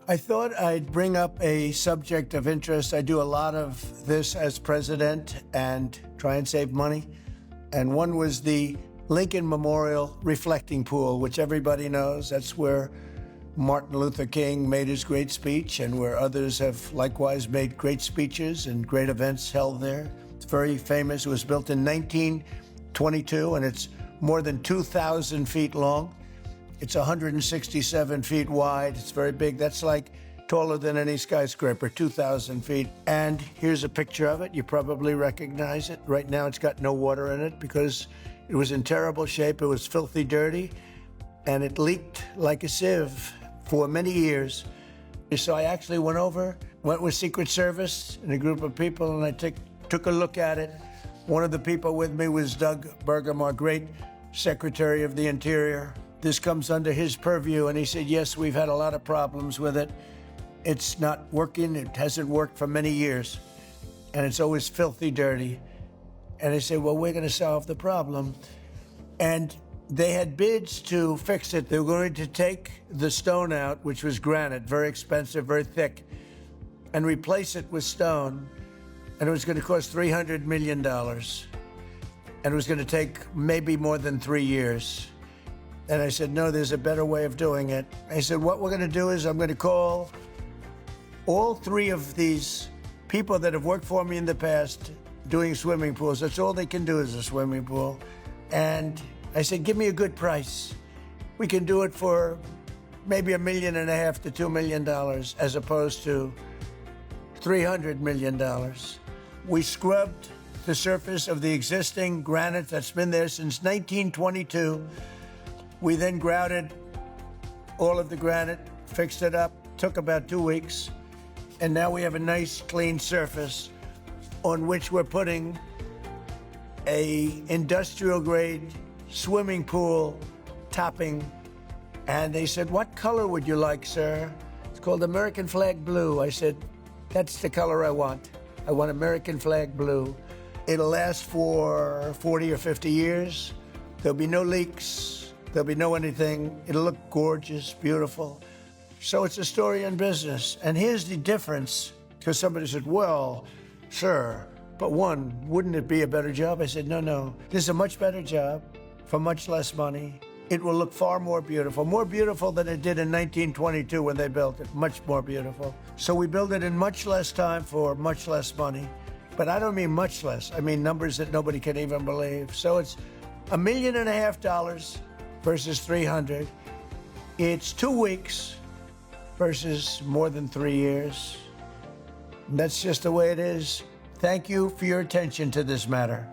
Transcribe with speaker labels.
Speaker 1: I thought I'd bring up a subject of interest. I do a lot of this as president and try and save money. And one was the Lincoln Memorial Reflecting Pool, which everybody knows. That's where Martin Luther King made his great speech and where others have likewise made great speeches and great events held there. It's very famous. It was built in 1922 and it's more than 2,000 feet long. It's 167 feet wide. It's very big. That's like taller than any skyscraper, 2,000 feet. And here's a picture of it. You probably recognize it. Right now it's got no water in it because it was in terrible shape. It was filthy dirty and it leaked like a sieve for many years. So I actually went with Secret Service and a group of people, and I took a look at it. One of the people with me was Doug Burgum, our great Secretary of the Interior. This comes under his purview, and he said, yes, we've had a lot of problems with it. It's not working. It hasn't worked for many years, and it's always filthy dirty. And I said, well, we're going to solve the problem. And they had bids to fix it. They were going to take the stone out, which was granite, very expensive, very thick, and replace it with stone. And it was going to cost $300 million. And it was going to take maybe more than 3 years. And I said, no, there's a better way of doing it. I said, what we're going to do is I'm going to call all 3 of these people that have worked for me in the past doing swimming pools. That's all they can do is a swimming pool. And I said, give me a good price. We can do it for maybe $1.5 million to $2 million as opposed to $300 million. We scrubbed the surface of the existing granite that's been there since 1922. We then grouted all of the granite, fixed it up, took about 2 weeks, and now we have a nice clean surface on which we're putting a industrial grade swimming pool topping. And they said, what color would you like, sir? It's called American flag blue. I said, that's the color I want. I want American flag blue. It'll last for 40 or 50 years. There'll be no leaks. There'll be no anything. It'll look gorgeous, beautiful. So it's a story in business. And here's the difference, because somebody said, well, sir, but wouldn't it be a better job? I said, no, this is a much better job for much less money. It will look far more beautiful than it did in 1922 when they built it, much more beautiful. So we build it in much less time for much less money. But I don't mean much less, I mean numbers that nobody can even believe. So it's $1.5 million versus 300. It's 2 weeks versus more than 3 years. And that's just the way it is. Thank you for your attention to this matter.